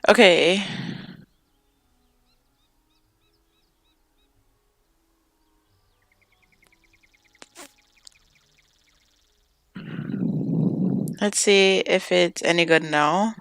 Okay. Let's see if it's any good now.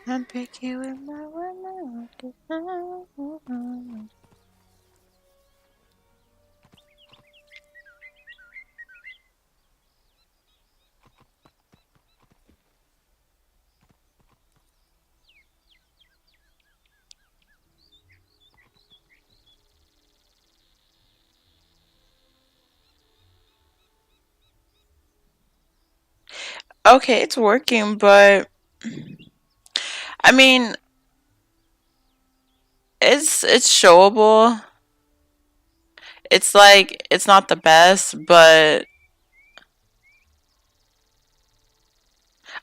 I'm picky with my woman. Okay, it's working, but I mean, it's showable. It's like it's not the best, but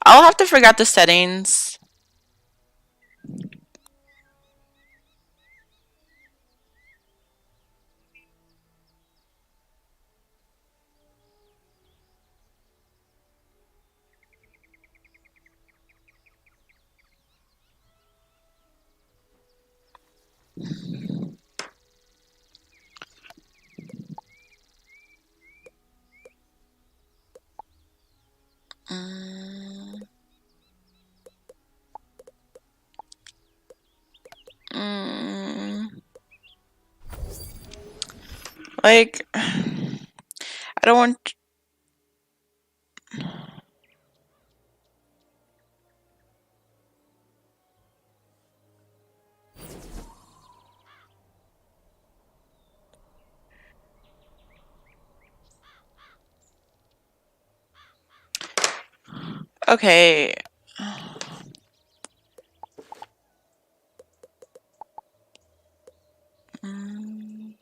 I'll have to figure out the settings. Mm, mm, like I don't want. Okay. Mm,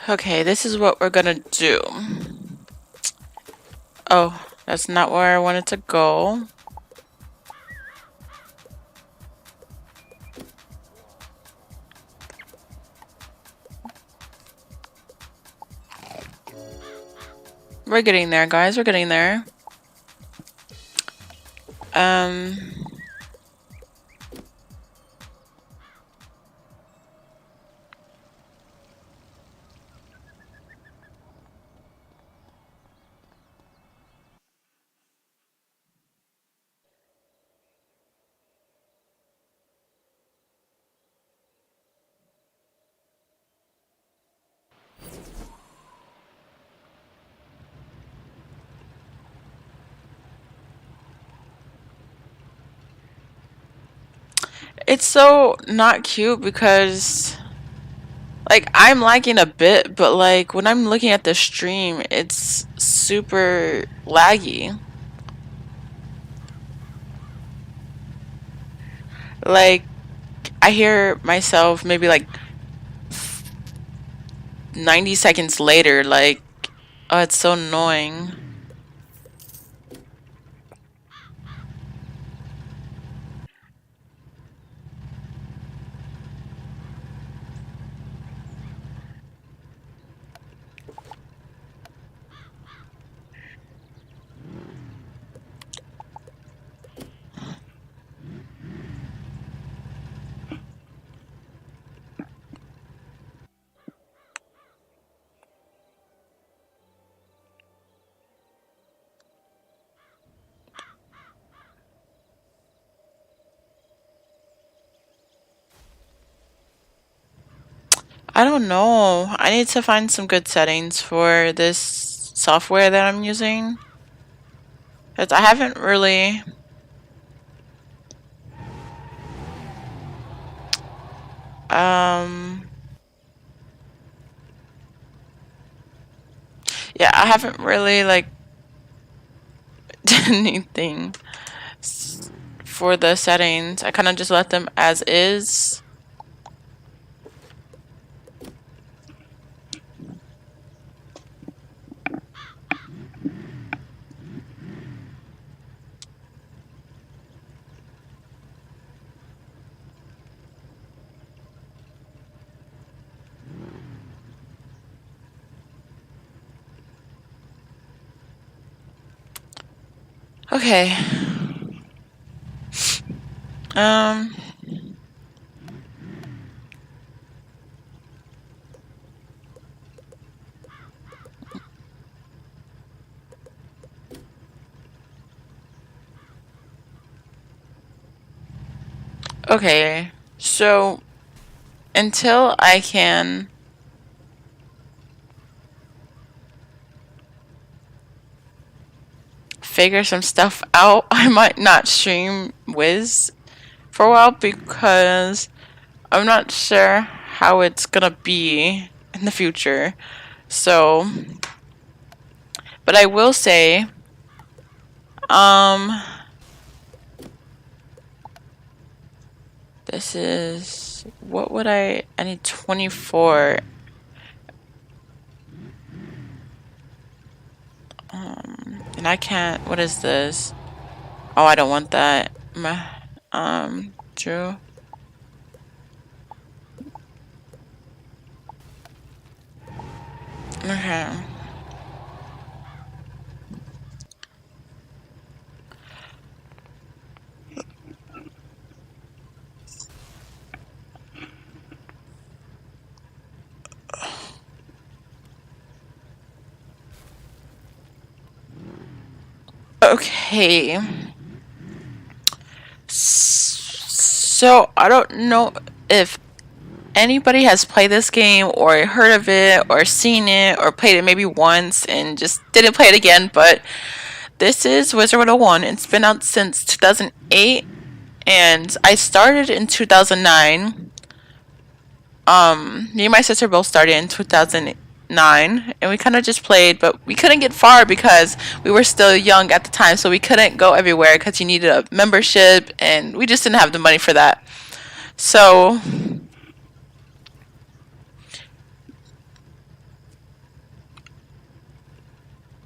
okay, this is what we're gonna do. Oh, that's not where I wanted to go. We're getting there, guys. We're getting there. Um. It's so not cute because like I'm lagging a bit, but like when I'm looking at the stream, it's super laggy. Like I hear myself maybe like 90 seconds later, like, oh, it's so annoying. I don't know. I need to find some good settings for this software that I'm using. 'Cause I haven't really... Yeah, I haven't really, like, done anything for the settings. I kind of just let them as is. Okay. Um... Okay, so until I can figure some stuff out, I might not stream Wiz for a while because I'm not sure how it's gonna be in the future. So, but I will say, this is, what would I need 24. And I can't, what is this? Oh, I don't want that. Drew. Okay. Okay. So, I don't know if anybody has played this game or heard of it or seen it or played it maybe once and just didn't play it again, but this is Wizard101. It's been out since 2008 and I started in 2009. Me and my sister both started in 2009 and we kind of just played, but we couldn't get far because we were still young at the time, so we couldn't go everywhere because you needed a membership and we just didn't have the money for that. So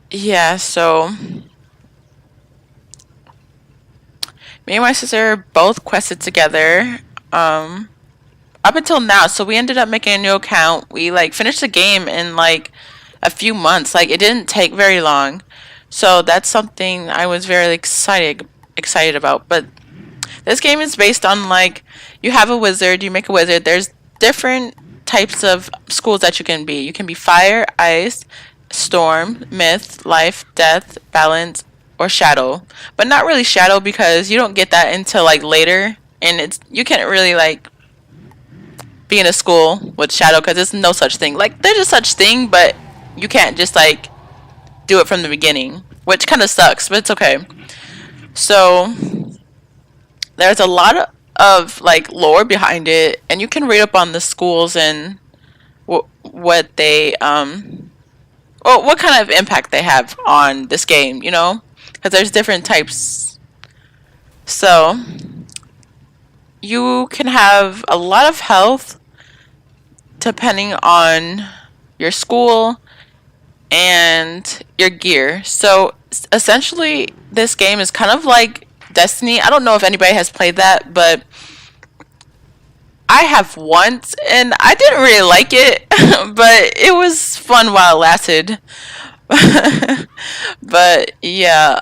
yeah, so me and my sister both quested together up until now. So we ended up making a new account. We like finished the game in like a few months. Like it didn't take very long. So that's something I was very excited about. But this game is based on like you have a wizard, you make a wizard. There's different types of schools that you can be. You can be fire, ice, storm, myth, life, death, balance, or shadow. But not really shadow because you don't get that until like later, and it's you can't really like be in a school with shadow because there's no such thing. Like there's a such thing, but you can't just like do it from the beginning, which kind of sucks, but it's okay. So there's a lot of like lore behind it, and you can read up on the schools and what they well, what kind of impact they have on this game, you know, because there's different types. So you can have a lot of health depending on your school and your gear. So essentially this game is kind of like Destiny. I don't know if anybody has played that, but I have once and I didn't really like it, but it was fun while it lasted. But yeah,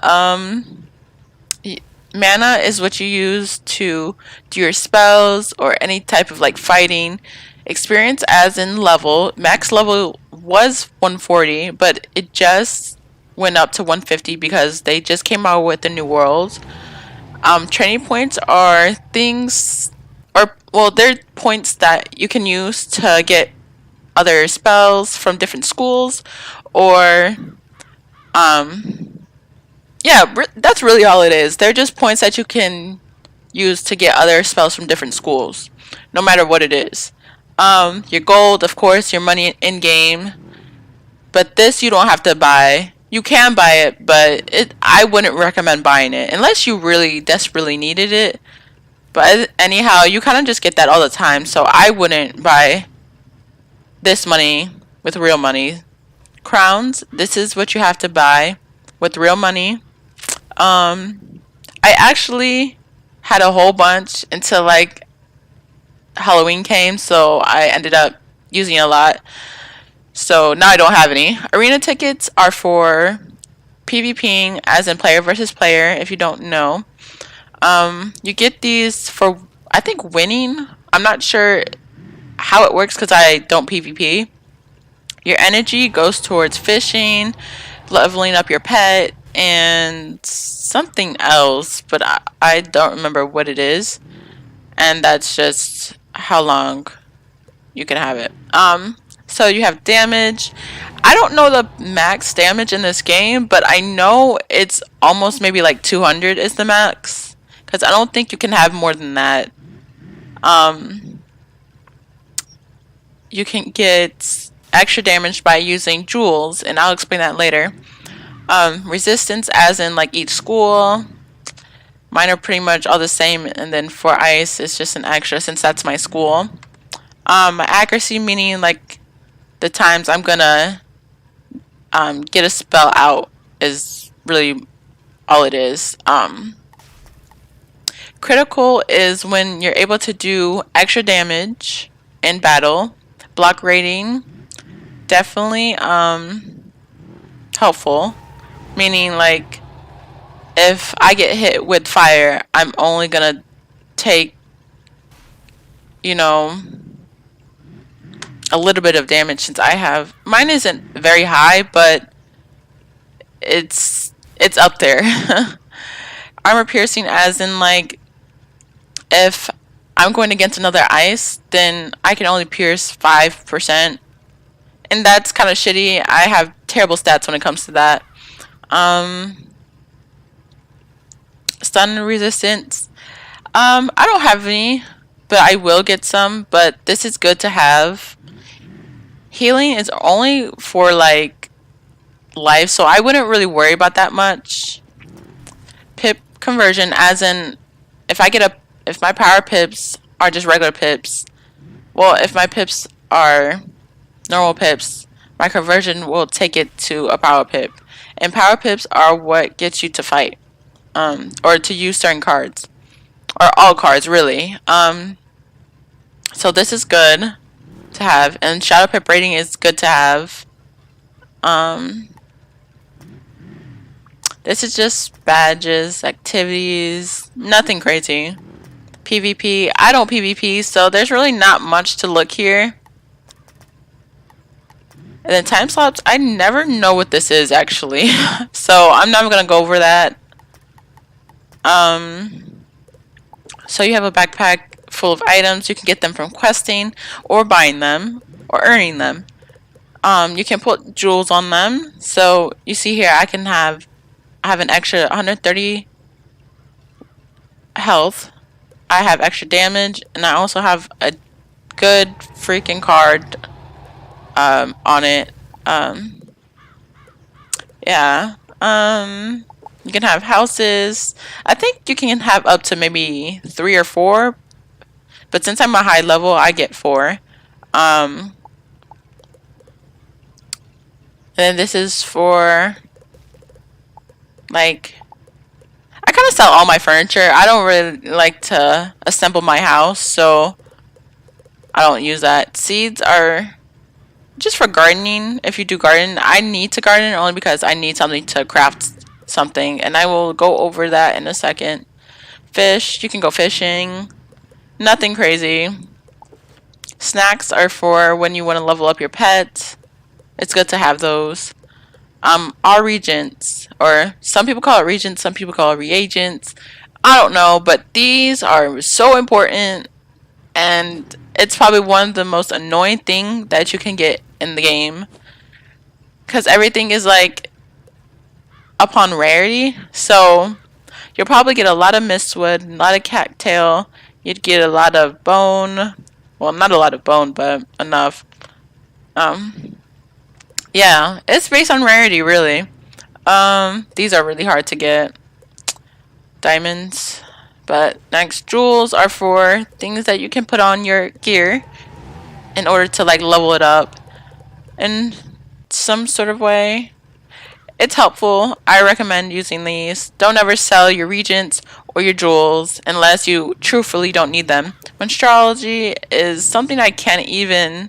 mana is what you use to do your spells or any type of like fighting. Experience as in level. Max level was 140, but it just went up to 150 because they just came out with the new worlds. Training points are things, or well, they're points that you can use to get other spells from different schools, or yeah, that's really all it is. They're just points that you can use to get other spells from different schools, no matter what it is. Your gold, of course, your money in game, but this you don't have to buy. You can buy it, but I wouldn't recommend buying it unless you really desperately needed it. But anyhow, you kind of just get that all the time, so I wouldn't buy this money with real money. Crowns, this is what you have to buy with real money. I actually had a whole bunch until like Halloween came, so I ended up using a lot. So now I don't have any. Arena tickets are for PvPing, as in player versus player, if you don't know. You get these for, I think, winning. I'm not sure how it works because I don't PvP. Your energy goes towards fishing, leveling up your pet, and something else, but I don't remember what it is. And that's just how long you can have it. So you have damage. I don't know the max damage in this game, but I know it's almost maybe like 200 is the max, because I don't think you can have more than that. You can get extra damage by using jewels, and I'll explain that later. Resistance, as in like each school. Mine are pretty much all the same, and then for ice, it's just an extra since that's my school. Accuracy, meaning like the times I'm gonna get a spell out, is really all it is. Critical is when you're able to do extra damage in battle. Block rating, definitely helpful, meaning like if I get hit with fire, I'm only gonna take, you know, a little bit of damage, since I have, mine isn't very high, but it's up there. Armor piercing, as in like if I'm going against another ice, then I can only pierce 5%, and that's kind of shitty. I have terrible stats when it comes to that. Stun resistance, I don't have any, but I will get some, but this is good to have. Healing is only for like life, so I wouldn't really worry about that much. Pip conversion, as in if my power pips are just regular pips, well, if my pips are normal pips, my conversion will take it to a power pip, and power pips are what gets you to fight, or to use certain cards, or all cards really. So this is good to have, and shadow pip rating is good to have. This is just badges, activities, nothing crazy. PvP, I don't PvP, so there's really not much to look here. And then time slots, I never know what this is actually. So I'm not gonna go over that. So you have a backpack full of items. You can get them from questing, or buying them, or earning them. You can put jewels on them. So you see here, I have an extra 130 health. I have extra damage, and I also have a good freaking card on it. Yeah. You can have houses. I think you can have up to maybe 3 or 4, but since I'm a high level, I get 4. And then this is for like, I kind of sell all my furniture. I don't really like to assemble my house, so I don't use that. Seeds are just for gardening. If you do garden, I need to garden only because I need something to craft something, and I will go over that in a second. Fish, you can go fishing. Nothing crazy. Snacks are for when you want to level up your pet. It's good to have those. All regents, or some people call it regents, some people call it reagents. I don't know, but these are so important, and it's probably one of the most annoying thing that you can get in the game. Because everything is like upon rarity. So you'll probably get a lot of mistwood, a lot of cattail. You'd get a lot of bone. Well, not a lot of bone, but enough. Yeah, it's based on rarity, really. These are really hard to get. Diamonds. But next, jewels are for things that you can put on your gear in order to like level it up in some sort of way. It's helpful. I recommend using these. Don't ever sell your regents or your jewels unless you truthfully don't need them. Monstrology is something I can't even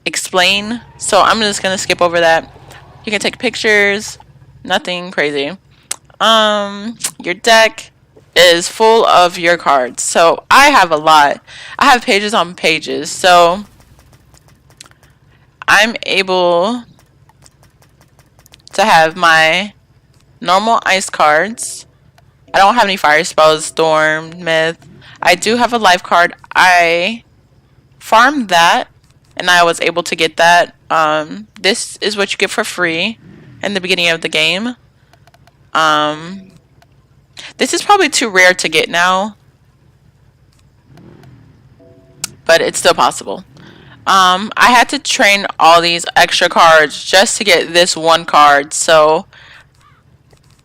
explain, so I'm just gonna skip over that. You can take pictures, nothing crazy. Your deck is full of your cards. So I have a lot. I have pages on pages. So I'm able to have my normal ice cards. I don't have any fire spells, storm, myth. I do have a life card. I farmed that and I was able to get that. This is what you get for free in the beginning of the game. This is probably too rare to get now, but it's still possible. I had to train all these extra cards just to get this one card, so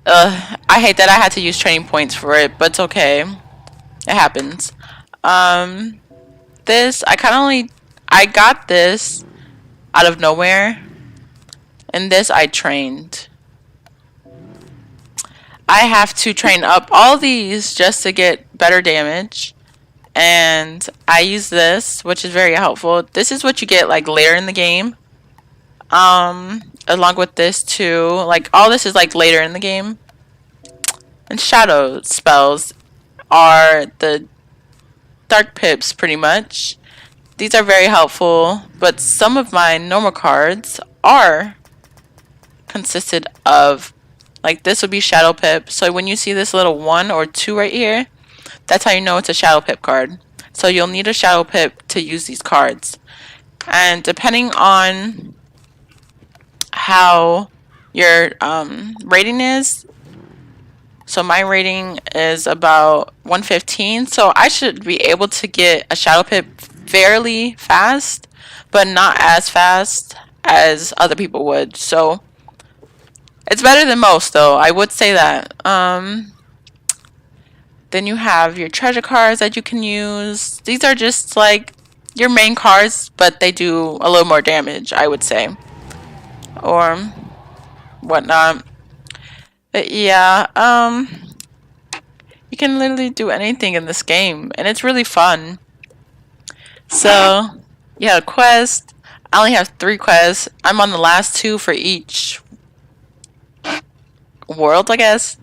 I hate that I had to use training points for it, but it's okay. It happens. This, I got this out of nowhere, and this I trained. I have to train up all these just to get better damage. And I use this, which is very helpful. This is what you get like later in the game. Along with this too. Like all this is like later in the game. And shadow spells are the dark pips pretty much. These are very helpful, but some of my normal cards are consisted of, like this would be shadow pip. So when you see this little 1 or 2 right here, that's how you know it's a shadow pip card. So you'll need a shadow pip to use these cards. And depending on how your rating is, so my rating is about 115, so I should be able to get a shadow pip fairly fast, but not as fast as other people would. So it's better than most, though. I would say that. Then you have your treasure cards that you can use. These are just like your main cards, but they do a little more damage, I would say. Or whatnot. But yeah, you can literally do anything in this game, and it's really fun. So, yeah, quest. I only have 3 quests. I'm on the last 2 for each world, I guess.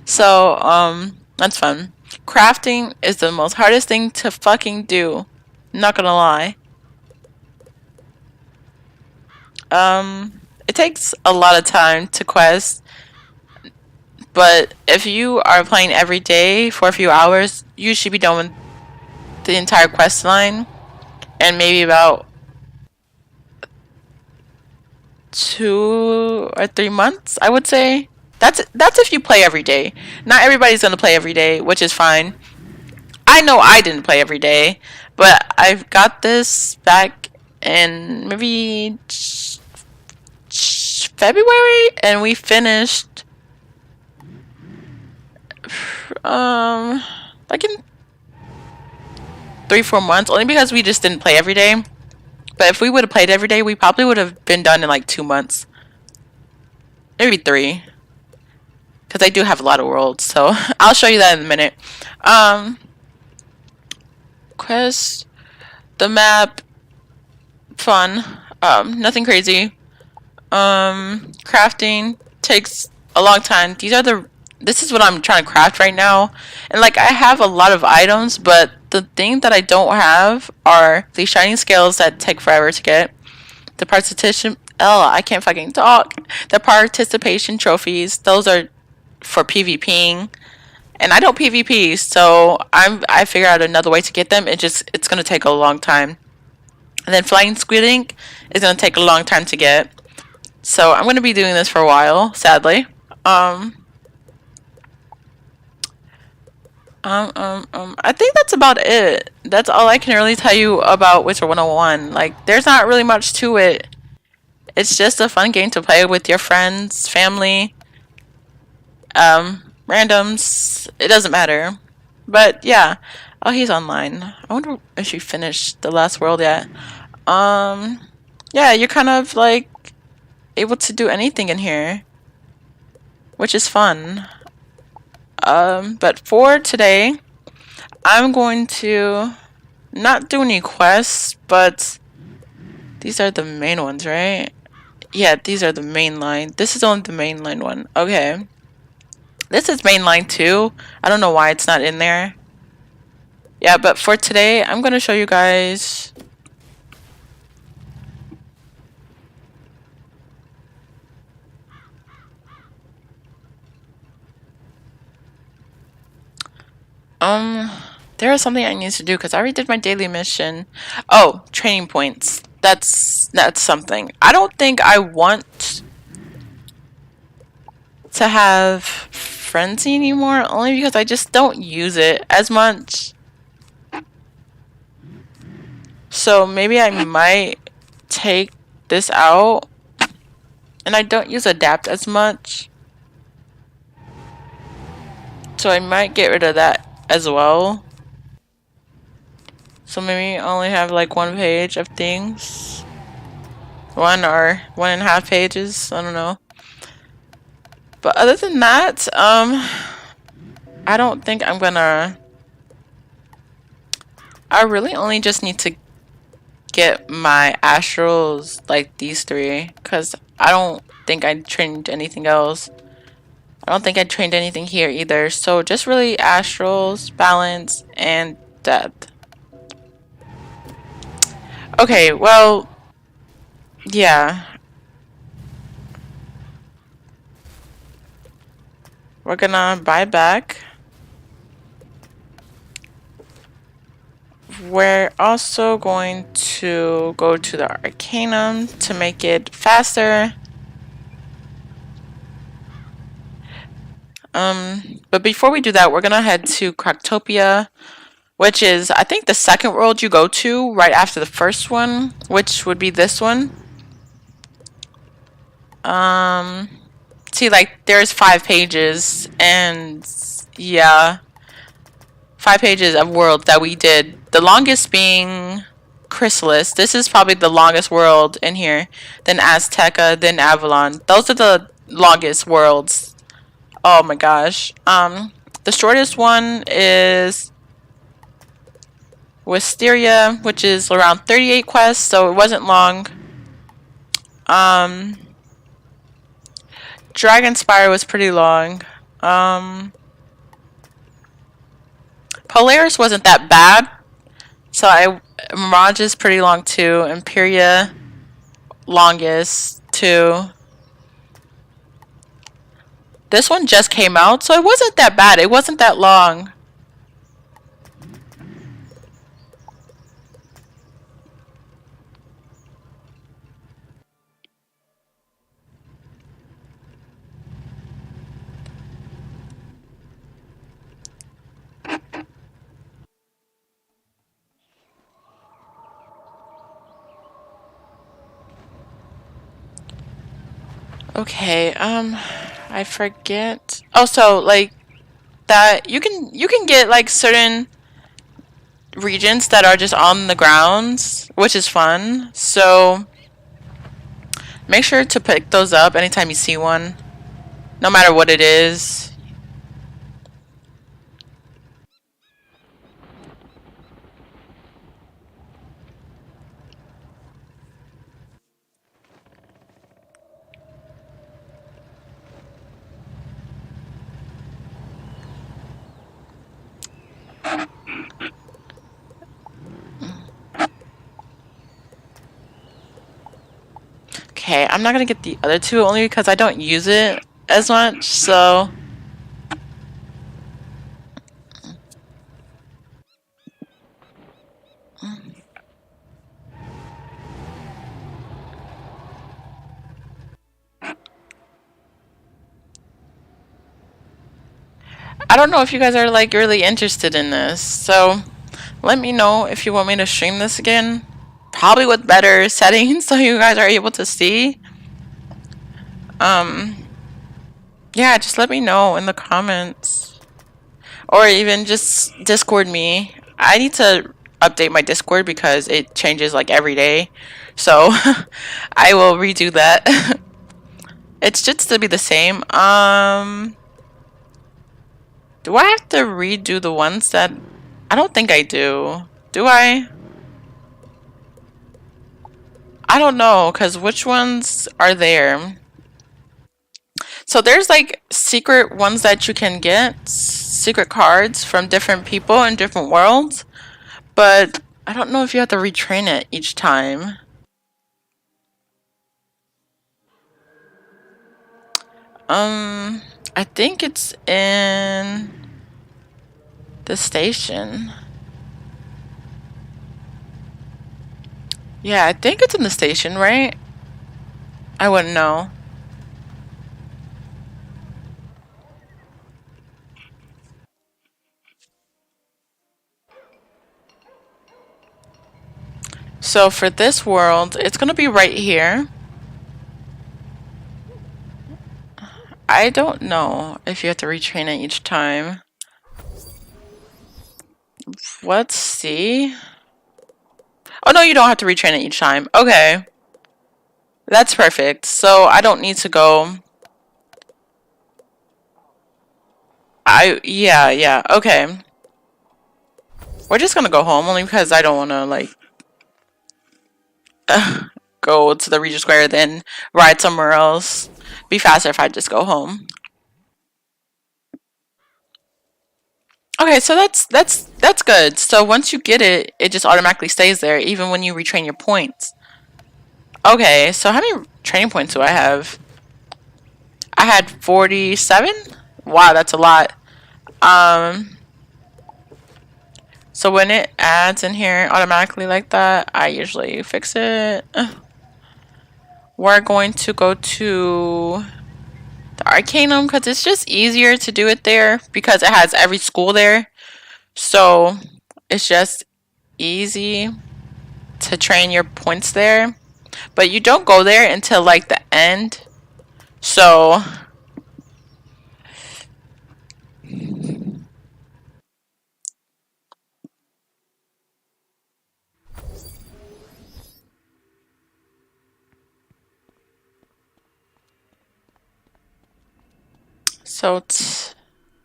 So, that's fun. Crafting is the most hardest thing to fucking do. Not gonna lie. It takes a lot of time to quest. But if you are playing every day for a few hours, you should be done with the entire quest line. And maybe about 2 or 3 months, I would say. That's if you play every day. Not everybody's gonna play every day, which is fine. I know I didn't play every day, but I've got this back in maybe February, and we finished like in 3-4 months, only because we just didn't play every day. But if we would have played every day, we probably would have been done in like 2 months, maybe 3. Because I do have a lot of worlds, so I'll show you that in a minute. Quest, the map, fun. Nothing crazy. Crafting takes a long time. This is what I'm trying to craft right now, and like I have a lot of items, but the thing that I don't have are these shining scales that take forever to get. The participation. Oh, I can't fucking talk. The participation trophies. Those are for PvPing. And I don't PvP, so I figure out another way to get them. It's gonna take a long time. And then flying squid ink is gonna take a long time to get. So I'm gonna be doing this for a while, sadly. I think that's about it. That's all I can really tell you about Wizard101. Like, there's not really much to it. It's just a fun game to play with your friends, family, randoms. It doesn't matter. But yeah. Oh, he's online. I wonder if she finished the last world yet. Yeah, you're kind of like able to do anything in here, which is fun. But for today, I'm going to not do any quests, but these are the main ones, right? Yeah, these are the main line. This is only the main line one. Okay. This is main line 2. I don't know why it's not in there. Yeah, but for today, I'm going to show you guys... There is something I need to do because I already did my daily mission. Oh, training points. That's something. I don't think I want to have frenzy anymore, only because I just don't use it as much. So maybe I might take this out, and I don't use adapt as much. So I might get rid of that as well. So maybe only have like 1 page of things. 1 or 1.5 pages, I don't know. But other than that, I don't think I'm gonna... I really only just need to get my astrals, like these 3, because I don't think I trained anything else. I don't think I trained anything here either. So just really astrals, balance, and death. Okay, well, yeah. We're gonna buy back. We're also going to go to the Arcanum to make it faster. But before we do that, we're gonna head to Cracktopia, which is, I think, the second world you go to right after the first one, which would be this one. See, like, there's 5 pages, and yeah, 5 pages of worlds that we did. The longest being Chrysalis. This is probably the longest world in here. Then Azteca, then Avalon. Those are the longest worlds. Oh my gosh. The shortest one is Wisteria, which is around 38 quests, so it wasn't long. Dragonspire was pretty long. Polaris wasn't that bad. So Mirage is pretty long too. Imperia, longest too. This one just came out, so it wasn't that bad. It wasn't that long. Okay, I forget. Oh, so like that you can get like certain regions that are just on the grounds, which is fun. So make sure to pick those up anytime you see one, no matter what it is. Okay, I'm not gonna get the other 2 only because I don't use it as much, so I don't know if you guys are like really interested in this, so let me know if you want me to stream this again. Probably with better settings so you guys are able to see. Yeah, just let me know in the comments. Or even just Discord me. I need to update my Discord because it changes like every day. So I will redo that. It should still be the same. Do I have to redo the ones that... I don't think I do. Do I? I don't know, because which ones are there? So there's like secret ones that you can get, secret cards from different people in different worlds, but I don't know if you have to retrain it each time. I think it's in the station. Yeah, I think it's in the station, right? I wouldn't know. So for this world, it's gonna be right here. I don't know if you have to retrain it each time. Let's see. Oh no, you don't have to retrain it each time. Okay. That's perfect. So I don't need to go. Yeah, okay. We're just gonna go home only because I don't wanna like go to the Regent Square then ride somewhere else. Be faster if I just go home. Okay, so that's good. So once you get it, it just automatically stays there even when you retrain your points. Okay, so how many training points do I have? I had 47? Wow, that's a lot. So when it adds in here automatically like that, I usually fix it. We're going to go to the Arcanum because it's just easier to do it there because it has every school there. So it's just easy to train your points there. But you don't go there until like the end. So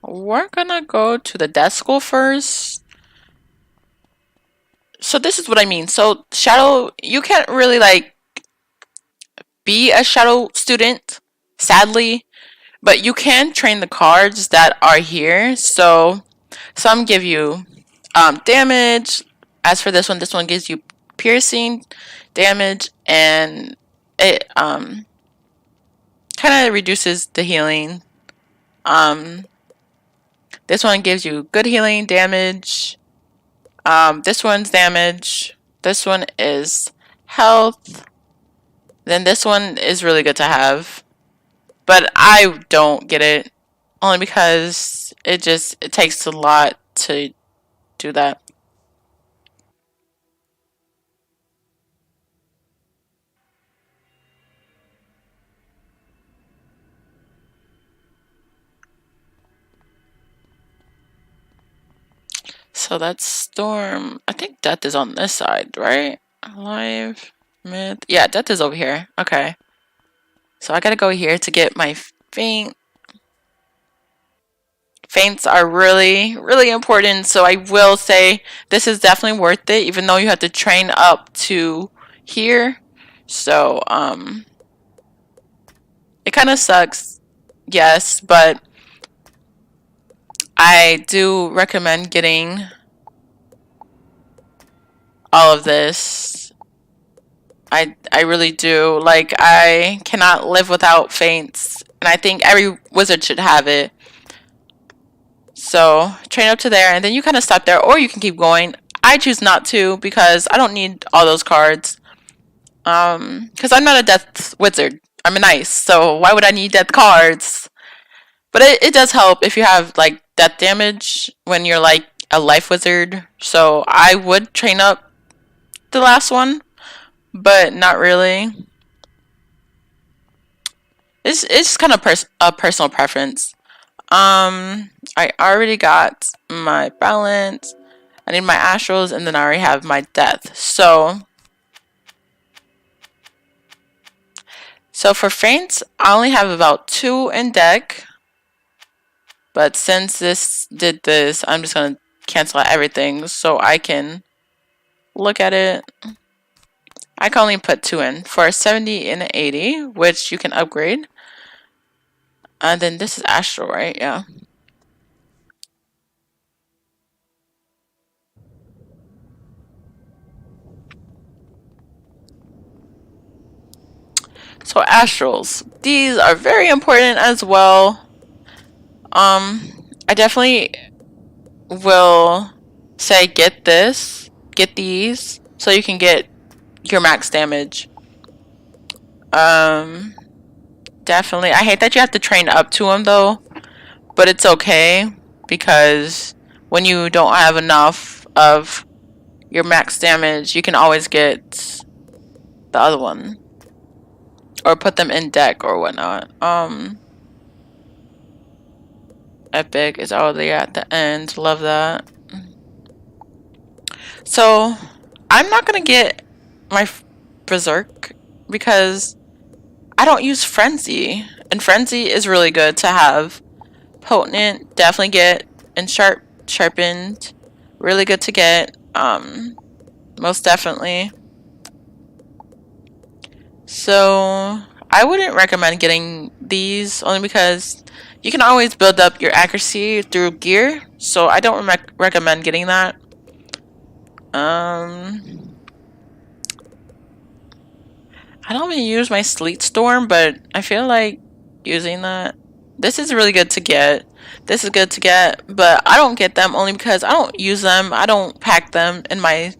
we're gonna go to the death school first. So this is what I mean. So shadow, you can't really like be a shadow student, sadly, but you can train the cards that are here. So some give you damage. As for this one gives you piercing damage, and it kind of reduces the healing. This one gives you good healing damage. This one's damage. This one is health. Then this one is really good to have. But I don't get it. Only because it takes a lot to do that. So that's Storm. I think Death is on this side, right? Alive, Myth. Yeah, Death is over here. Okay. So I gotta go here to get my Faint. Feints are really, really important. So I will say this is definitely worth it, even though you have to train up to here. So, it kind of sucks. Yes, but I do recommend getting all of this. I really do. Like, I cannot live without feints, and I think every wizard should have it. So train up to there, and then you kind of stop there, or you can keep going. I choose not to because I don't need all those cards. Because I'm not a death wizard. I'm an ice, so why would I need death cards? But it does help if you have like death damage when you're like a life wizard. So I would train up the last one, but not really. It's kind of a personal preference. I already got my balance. I need my astrals, and then I already have my death. So for faints, I only have about 2 in deck. But since this did this, I'm just gonna cancel out everything so I can look at it. I can only put 2 in for a 70 and an 80, which you can upgrade. And then this is astral, right? Yeah. So astrals, these are very important as well. I definitely will say get these, so you can get your max damage. Definitely. I hate that you have to train up to them though, but it's okay because when you don't have enough of your max damage, you can always get the other one or put them in deck or whatnot. Epic is already at the end. Love that. So I'm not gonna get my berserk because I don't use frenzy, and frenzy is really good to have. Potent, definitely get, and sharpened, really good to get. Most definitely. So I wouldn't recommend getting these only because you can always build up your accuracy through gear. So I don't recommend getting that. I don't even use my Sleet Storm, but I feel like using that. This is really good to get. This is good to get, but I don't get them only because I don't use them. I don't pack them in my...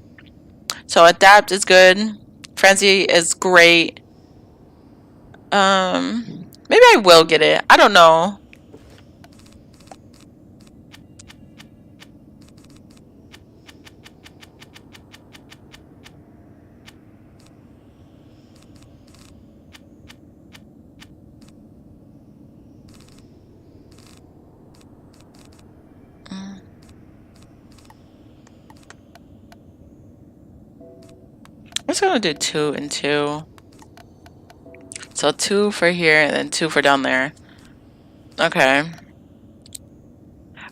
So Adapt is good. Frenzy is great. Maybe I will get it. I don't know. I'm just gonna do 2 and 2. So 2 for here and then 2 for down there. Okay.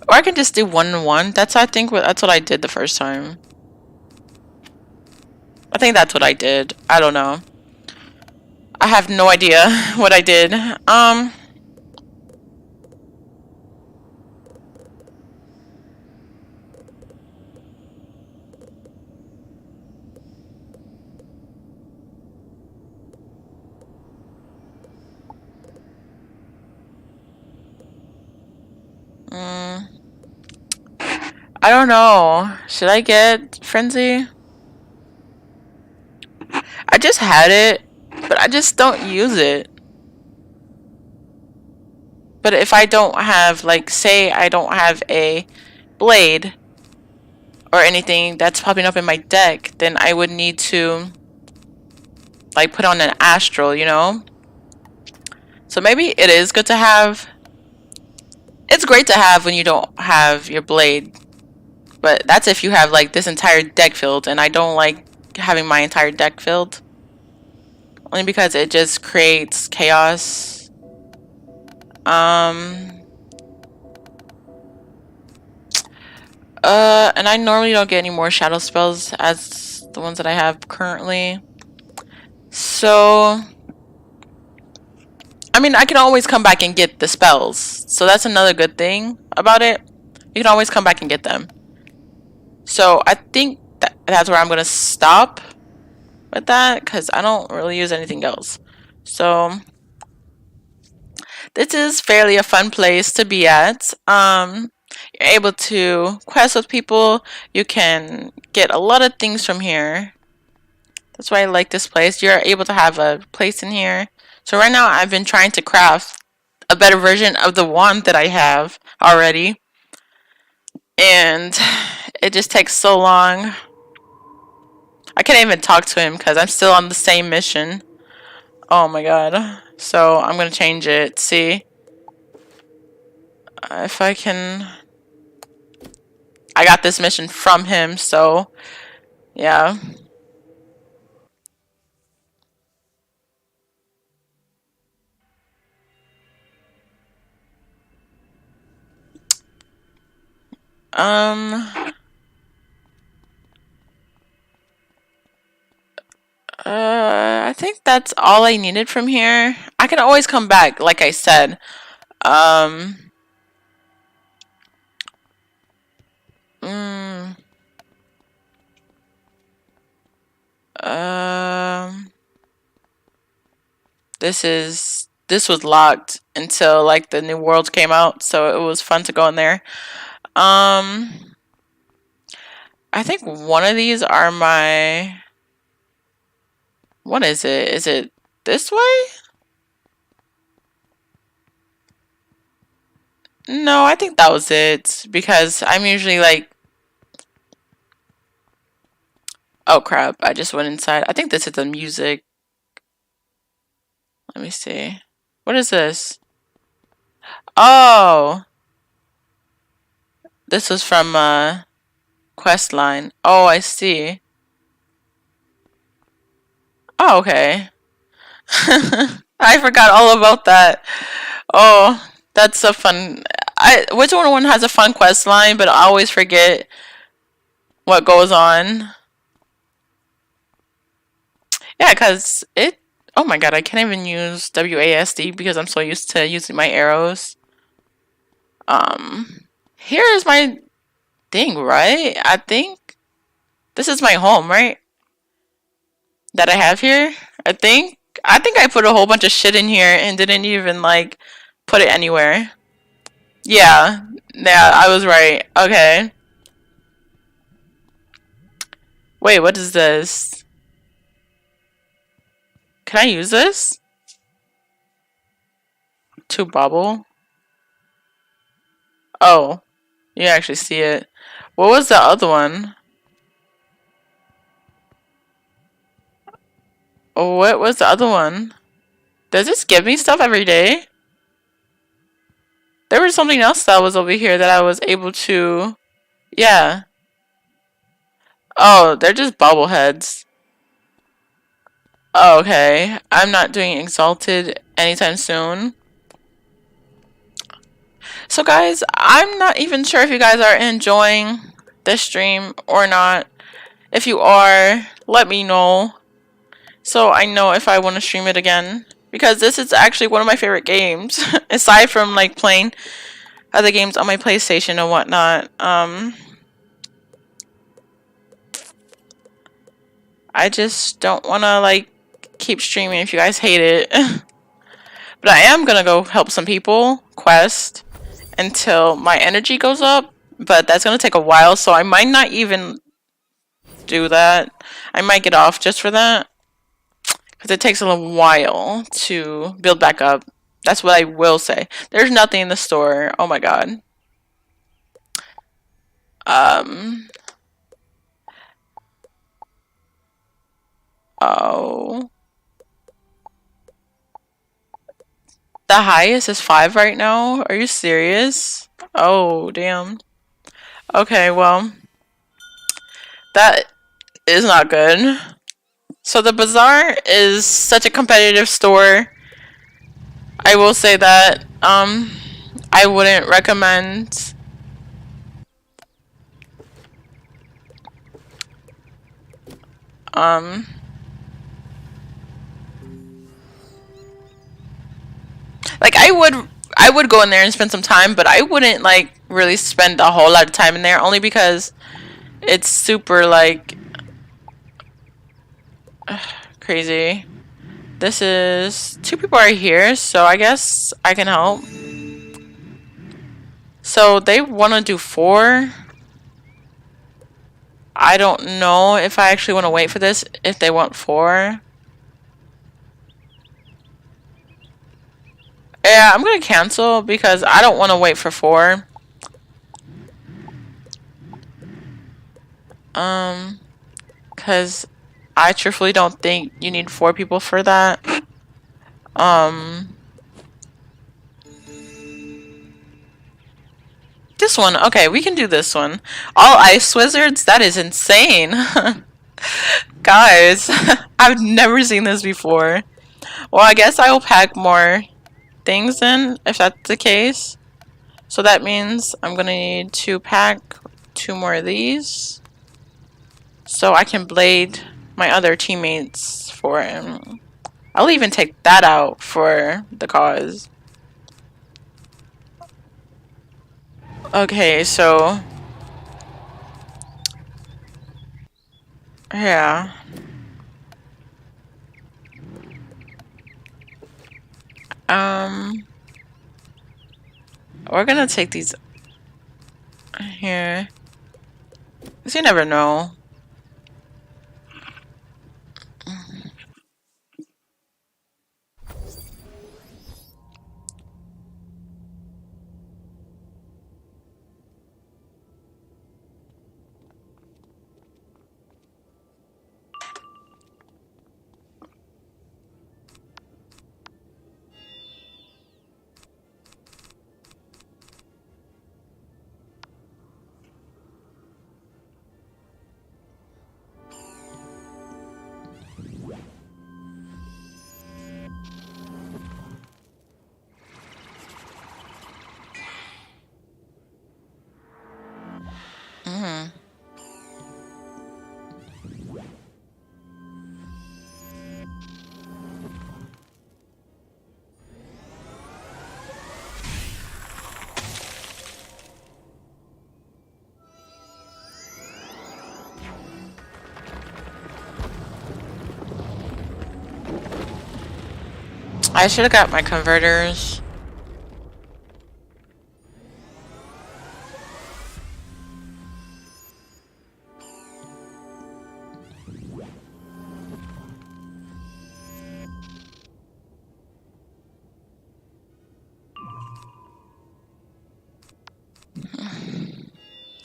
Or I can just do 1 and 1. That's what I did the first time. I think that's what I did. I don't know. I have no idea what I did. I don't know. Should I get Frenzy? I just had it, but I just don't use it. But if I don't have, like, say I don't have a blade or anything that's popping up in my deck, then I would need to, like, put on an astral, you know? So maybe it is good to have. It's great to have when you don't have your blade. But that's if you have, like, this entire deck filled, and I don't like having my entire deck filled. Only because it just creates chaos. And I normally don't get any more shadow spells as the ones that I have currently. So, I mean, I can always come back and get the spells. So that's another good thing about it. You can always come back and get them. So I think that's where I'm going to stop with that because I don't really use anything else. So this is fairly a fun place to be at. You're able to quest with people. You can get a lot of things from here. That's why I like this place. You're able to have a place in here. So right now I've been trying to craft a better version of the wand that I have already. And it just takes so long. I can't even talk to him because I'm still on the same mission. Oh my god. So I'm going to change it. See if I can. I got this mission from him, so yeah. Um I think that's all I needed from here. I can always come back, like I said. Um mm, um this was locked until like the new world came out, so it was fun to go in there. Um I think one of these are my, what is it? Is it this way? No, I think that was it because I'm usually like, oh crap, I just went inside. I think this is the music. Let me see. What is this? Oh, this was from quest line. Oh, I see. Oh, okay. I forgot all about that. Oh, that's a fun. Wizard101 has a fun quest line, but I always forget what goes on. Yeah, because it. Oh my god, I can't even use WASD because I'm so used to using my arrows. Here is my thing, right? I think this is my home, right? That I have here. I think. I think I put a whole bunch of shit in here and didn't even like put it anywhere. Yeah, yeah, I was right. Okay. Wait, what is this? Can I use this? To bubble? Oh, you actually see it. What was the other one? Oh, what was the other one? Does this give me stuff every day? There was something else that was over here that I was able to... Yeah. Oh, they're just bobbleheads. Oh, okay. I'm not doing Exalted anytime soon. So guys, I'm not even sure if you guys are enjoying this stream or not. If you are, let me know so I know if I want to stream it again. Because this is actually one of my favorite games. Aside from like playing other games on my PlayStation and whatnot. I just don't want to like keep streaming if you guys hate it. But I am gonna go help some people quest until my energy goes up. But that's gonna take a while, so I might not even do that. I might get off just for that. Because it takes a little while to build back up. That's what I will say. There's nothing in the store. Oh my god. Oh. The highest is 5 right now? Are you serious? Oh, damn. Okay, well. That is not good. So the bazaar is such a competitive store. I will say that. I wouldn't recommend. Like I would go in there and spend some time, but I wouldn't like really spend a whole lot of time in there only because it's super like crazy. This is 2 people are here, so I guess I can help. So So they want to do 4. I don't know if I actually want to wait for this if they want 4. Yeah, I'm gonna cancel because I don't want to wait for 4. Because I truthfully don't think you need 4 people for that. This one, okay, we can do this one. All ice wizards? That is insane. Guys, I've never seen this before. Well, I guess I will pack more things in if that's the case. So that means I'm gonna need to pack 2 more of these. So I can blade my other teammates for him. I'll even take that out for the cause. Okay, so yeah. We're gonna take these here. 'Cause you never know. I should have got my converters.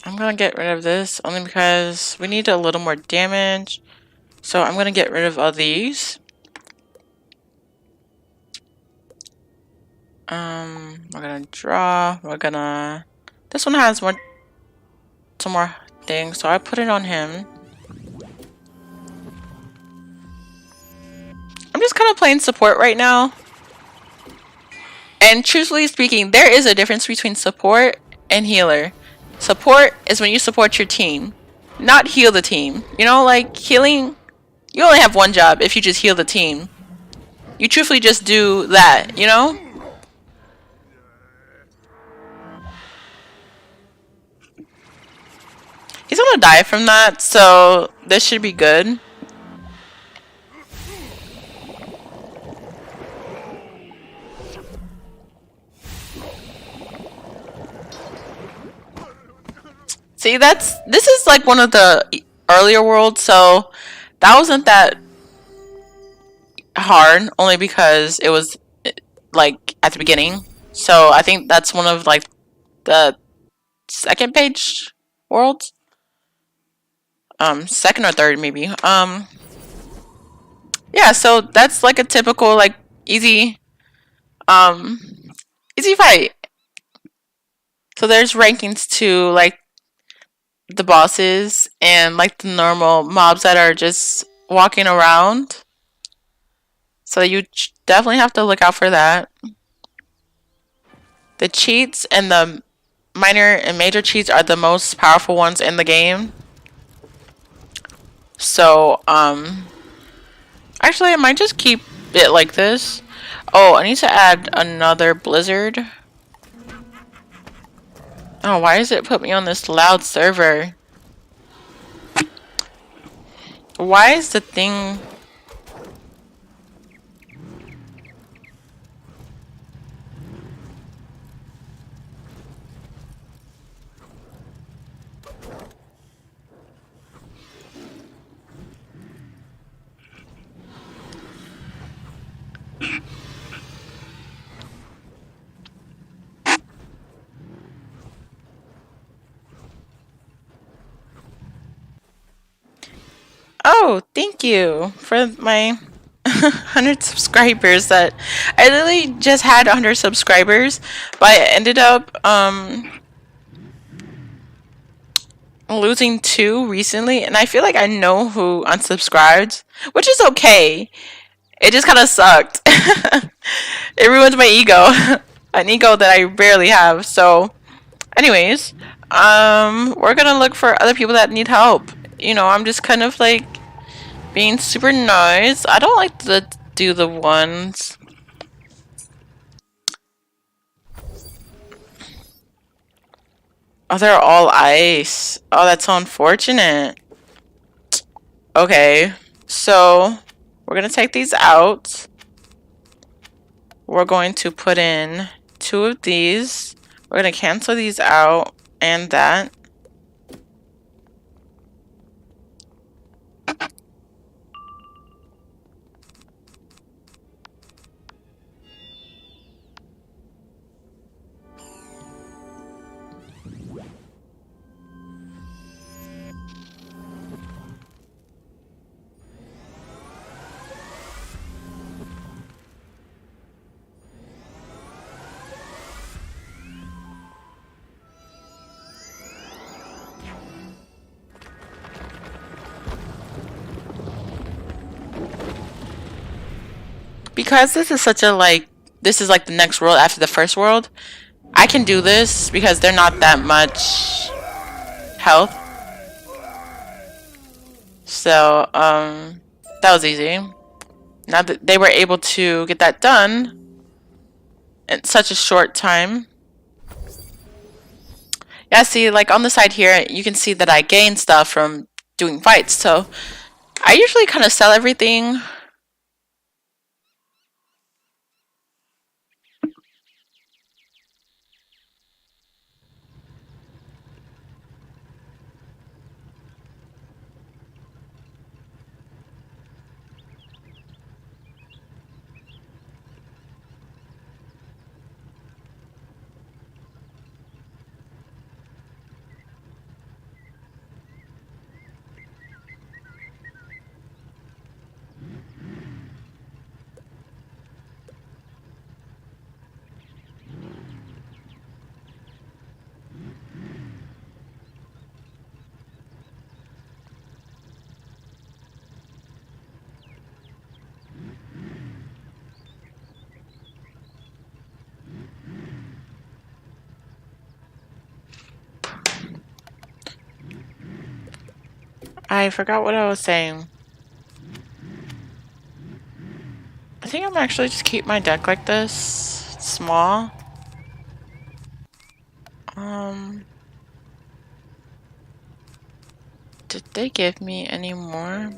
I'm gonna get rid of this only because we need a little more damage. So I'm gonna get rid of all these. We're gonna draw. We're gonna. This one has some more things, so I put it on him. I'm just kind of playing support right now. And truthfully speaking, there is a difference between support and healer. Support is when you support your team, not heal the team. You know, like healing, you only have one job if you just heal the team. You truthfully just do that, you know? He's gonna die from that, so this should be good. See, this is like one of the earlier worlds, so that wasn't that hard, only because it was like at the beginning. So I think that's one of like the second page worlds. Second or third maybe. Yeah, so that's like a typical like easy easy fight. So there's rankings to like the bosses and like the normal mobs that are just walking around. So you definitely have to look out for that. The cheats and the minor and major cheats are the most powerful ones in the game. So, actually I might just keep it like this. Oh, I need to add another blizzard. Oh, why does it put me on this loud server? Why is the thing... Oh, thank you for my 100 subscribers. That I literally just had 100 subscribers, but I ended up losing 2 recently, and I feel like I know who unsubscribed, which is okay. It just kind of sucked. It ruined my ego, an ego that I barely have. So, anyways, we're gonna look for other people that need help. You know, I'm just kind of like being super nice. I don't like to do the ones. Oh, they're all ice. Oh, that's so unfortunate. Okay, so we're gonna take these out. We're going to put in 2 of these. We're gonna cancel these out and that. Because this is such a like, this is like the next world after the first world, I can do this because they're not that much health. So, that was easy. Now that they were able to get that done in such a short time. Yeah, see, like on the side here, you can see that I gain stuff from doing fights. So, I usually kind of sell everything. I forgot what I was saying. I think I'm actually just keep my deck like this. It's small. Did they give me any more?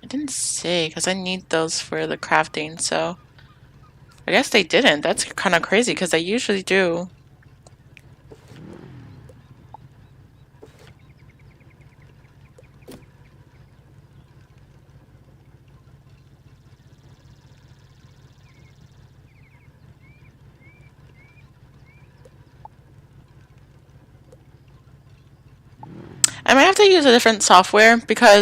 I didn't say, because I need those for the crafting, so I guess they didn't. That's kind of crazy, because they usually do. I might have to use a different software because